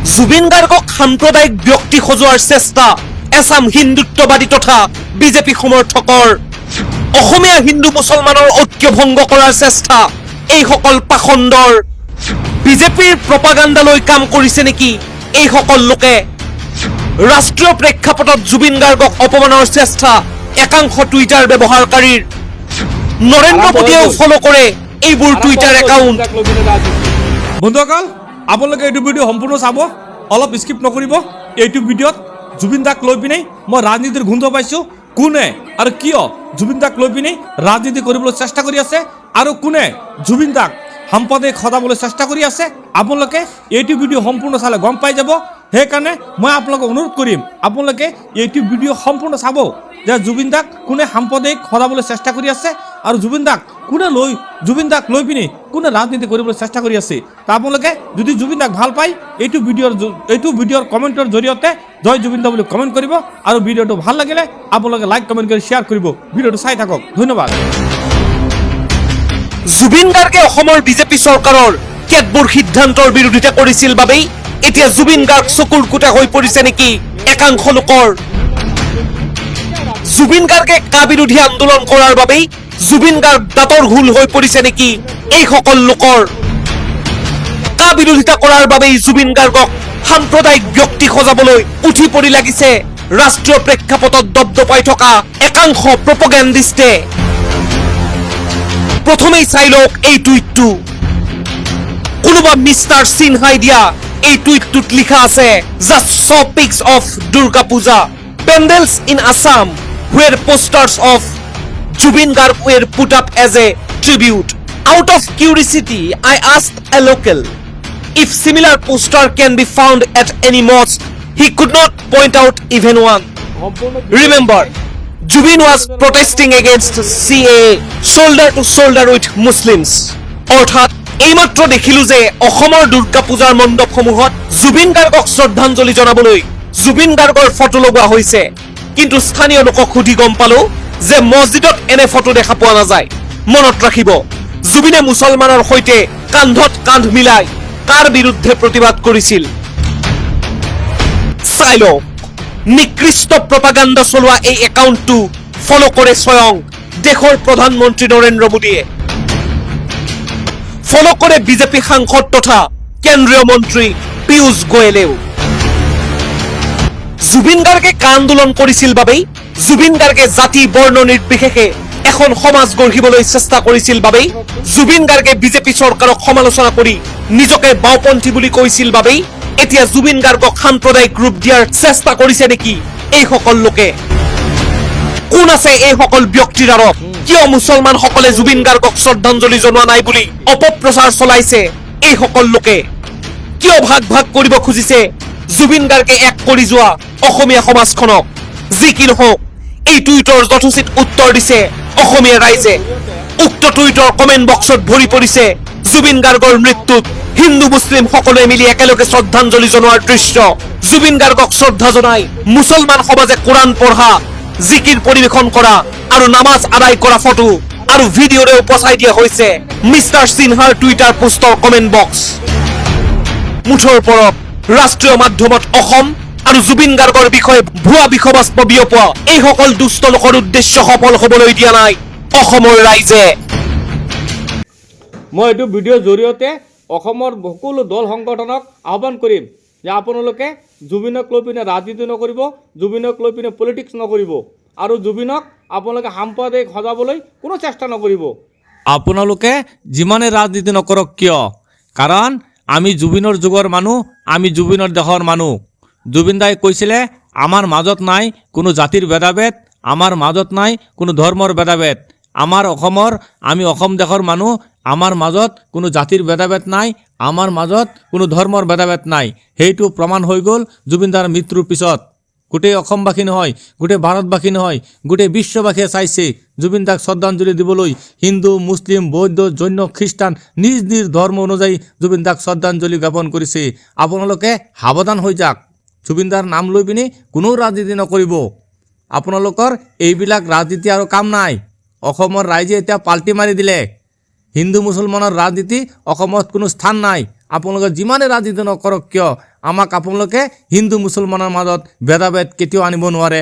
জুবিন গাৰ্গক সাম্প্ৰদায়িক ব্যক্তি সজোৱাৰ চেষ্টা এছাম হিন্দুত্ববাদী তথা বিজেপি সমৰ্থকৰ। অসমীয়া হিন্দু মুছলমানৰ ঐক্য ভংগ কৰাৰ চেষ্টা এইসকল পাখণ্ডৰ। বিজেপিৰ প্ৰপাগাণ্ডালৈ কাম কৰিছে নেকি এইসকল লোকে? ৰাষ্ট্ৰীয় প্ৰেক্ষাপটত জুবিন গাৰ্গক অপমানৰ চেষ্টা একাংশ টুইটাৰ ব্যৱহাৰকাৰীৰ। নৰেন্দ্ৰ মোদীয়েও ফলো কৰে এইবোৰ টুইটাৰ একাউণ্ট। বন্ধুসকল, আপোনালোকে এইটো ভিডিঅ' সম্পূৰ্ণ চাব, অলপ স্কিপ নকৰিব। এইটো ভিডিঅ'ত জুবিন দাক লৈ পিনে মই ৰাজনীতিৰ গোন্ধ পাইছোঁ। কোনে আৰু কিয় জুবিন দাক লৈ পিনে ৰাজনীতি কৰিবলৈ চেষ্টা কৰি আছে আৰু কোনে জুবিন দাক সাম্প্ৰদায়িক সজাবলৈ চেষ্টা কৰি আছে, আপোনালোকে এইটো ভিডিঅ' সম্পূৰ্ণ চালে গম পাই যাব। সেইকাৰণে মই আপোনালোকক অনুৰোধ কৰিম, আপোনালোকে এইটো ভিডিঅ' সম্পূৰ্ণ চাব যে জুবিন দাক কোনে সাম্প্ৰদায়িক সজাবলৈ চেষ্টা কৰি আছে আৰু জুবিন দাক লৈ পিনে কোনে ৰাজনীতি কৰিবলৈ চেষ্টা কৰি আছে। তা আপোনালোকে যদি জুবিন দাক ভাল পায় এইটো ভিডিঅ'ৰ কমেণ্টৰ জৰিয়তে জয় জুবিন দা বুলি কমেণ্ট কৰিব আৰু ভিডিঅ'টো ভাল লাগিলে আপোনালোকে লাইক কমেণ্ট কৰি শ্বেয়াৰ কৰিব। ভিডিঅ'টো চাই থাকক, ধন্যবাদ। জুবিন গাৰ্গে অসমৰ বিজেপি চৰকাৰৰ কেতবোৰ সিদ্ধান্তৰ বিৰোধিতা কৰিছিল বাবেই এতিয়া জুবিন গাৰ্গ চকুৰ কুটা হৈ পৰিছে নেকি একাংশ লোকৰ? জুবিন গাৰ্গে কা বিৰোধী আন্দোলন কৰাৰ বাবেই জুবিন গাৰ্গ দাঁতৰ ঘোল হৈ পৰিছে নেকি এইসকল লোকৰ? কা বিৰোধিতা কৰাৰ বাবেই জুবিন গাৰ্গক সাম্প্ৰদায়িক ব্যক্তি সজাবলৈ উঠি পৰি লাগিছে ৰাষ্ট্ৰীয় প্ৰেক্ষাপটত দপদপাই থকা একাংশ প্ৰপগেণ্ডিষ্টে। প্ৰথমেই চাই লওক এই টুইটটো। কোনোবা মিষ্টাৰ সিনহাই দিয়া এই টুইটটোত লিখা আছে, just see pics of Durga Puja pandals in Assam where posters of Jubin Garg were put up as a tribute. Out of curiosity, I asked a local if similar poster can be found at any mosque. He could not point out even one. Remember, Jubin was protesting against CAA, shoulder to shoulder with Muslims. অৰ্থাৎ এইমাত্ৰ দেখিলো যে অসমৰ দুৰ্গা পূজাৰ মণ্ডপসমূহত জুবিন গাৰ্গক শ্ৰদ্ধাঞ্জলি জনাবলৈ জুবিন গাৰ্গৰ ফটো লগোৱা হৈছে। কিন্তু স্থানীয় লোকক সুধি গম পালো যে মছজিদত এনে ফটো দেখা পোৱা নাযায়। মনত ৰাখিব, জুবিনে মুছলমানৰ সৈতে কান্ধত কান্ধ মিলাই কাৰ বিৰুদ্ধে প্ৰতিবাদ কৰিছিল। চাই লওক, নিকৃষ্ট প্ৰপাগাণ্ডা চলোৱা এই একাউণ্টটো ফলো কৰে স্বয়ং দেশৰ প্ৰধানমন্ত্ৰী নৰেন্দ্ৰ মোদীয়ে। ফলো কৰে বিজেপি সাংসদ তথা কেন্দ্ৰীয় মন্ত্ৰী পীয়ূষ গোয়েলেও। জুবিন গাৰ্গে কা আন্দোলন কৰিছিল বাবেই, জুবিন গাৰ্গে জাতি বৰ্ণ নিৰ্বিশেষে এখন সমাজ গঢ়িবলৈ চেষ্টা কৰিছিল বাবেই, জুবিন গাৰ্গে বিজেপি চৰকাৰক সমালোচনা কৰি নিজকে বাওপন্থী বুলি কৈছিল বাবেই এতিয়া জুবিন গাৰ্গক সাম্প্ৰদায়িক ৰূপ দিয়াৰ চেষ্টা কৰিছে নেকি এইসকল লোকে? কোন আছে এইসকল ব্যক্তিৰ আঁৰত? কিয় মুছলমানসকলে জুবিন গাৰ্গক শ্ৰদ্ধাঞ্জলি জনোৱা নাই বুলি অপপ্ৰচাৰ চলাইছে এইসকল লোকে? কিয় ভাগ ভাগ কৰিব খুজিছে জুবিন গাৰ্গে এক কৰি যোৱা অসমীয়া সমাজখনক? যি কি নহওক, এই টুইটৰ যথোচিত উত্তৰ দিছে অসমীয়া ৰাইজে। উক্ত টুইটৰ কমেণ্ট বক্সত ভৰি পৰিছে জুবিন গাৰ্গৰ মৃত্যুত হিন্দু মুছলিম সকলোৱে মিলি একেলগে শ্ৰদ্ধাঞ্জলি জনোৱাৰ দৃশ্য। জুবিন গাৰ্গক শ্ৰদ্ধা জনাই মুছলমান সমাজে কোৰাণ পঢ়া, জিকিৰ পৰিৱেশন কৰা আৰু নামাজ আদায় কৰা ফটো আৰু ভিডিঅ'ৰে উপচাই দিয়া হৈছে মিষ্টাৰ সিনহাৰ টুইটাৰ পোষ্টৰ কমেণ্ট বক্স। মুঠৰ ওপৰত ৰাষ্ট্ৰীয় মাধ্যমত অসম আৰু জুবিন গাৰ্গৰ বিষয়ে ভুৱা বিষবাস্প বিয়পোৱা এইসকল দুষ্ট লোকৰ উদ্দেশ্য সফল হবলৈ দিয়া নাই অসমৰ ৰাইজে। মই এইটো ভিডিঅ'ৰ জৰিয়তে অসমৰ সকলো দল সংগঠনক আহ্বান কৰিম যে আপোনালোকে জুবিনক লৈ পিনে ৰাজনীতি নকৰিব, জুবিনক লৈ পিনে পলিটিক্স নকৰিব আৰু জুবিনক আপোনালোকে সাম্প্ৰদায়িক সজাবলৈ কোনো চেষ্টা নকৰিব। আপোনালোকে যিমানে ৰাজনীতি নকৰক কিয়, কাৰণ আমি জুবিনৰ যুগৰ মানুহ, আমি জুবিনৰ দেশৰ মানুহ। জুবিন দাই কৈছিলে আমাৰ মাজত নাই কোনো জাতিৰ ভেদাভেদ, আমাৰ মাজত নাই কোনো ধৰ্মৰ ভেদাভেদ। আমাৰ অসমৰ, আমি অসম দেশৰ মানুহ, আমাৰ মাজত কোনো জাতিৰ ভেদাভেদ নাই, আমাৰ মাজত কোনো ধৰ্মৰ ভেদাভেদ নাই। সেইটো প্ৰমাণ হৈ গ'ল জুবিন দাৰ মৃত্যুৰ পিছত। গোটেই অসমবাসী নহয়, গোটেই ভাৰতবাসী নহয়, গোটেই বিশ্ববাসীয়ে চাইছে জুবিন দাক শ্ৰদ্ধাঞ্জলি দিবলৈ। হিন্দু, মুছলিম, বৌদ্ধ, জৈন, খ্ৰীষ্টান নিজ নিজ ধৰ্ম অনুযায়ী জুবিন দাক শ্ৰদ্ধাঞ্জলি জ্ঞাপন কৰিছে। আপোনালোকে সাৱধান হৈ যাওক, জুবিন দাৰ নাম লৈ পিনি কোনো ৰাজনীতি নকৰিব। আপোনালোকৰ এইবিলাক ৰাজনীতি আৰু কাম নাই। অসমৰ ৰাইজে এতিয়া পাল্টি মাৰি দিলে। হিন্দু মুছলমানৰ ৰাজনীতি অসমত কোনো স্থান নাই। আপোনালোকে যিমানে ৰাজনীতি নকৰক কিয় আমাক আপোনালোকে হিন্দু মুছলমানৰ মাজত ভেদাভেদ কেতিয়াও আনিব নোৱাৰে।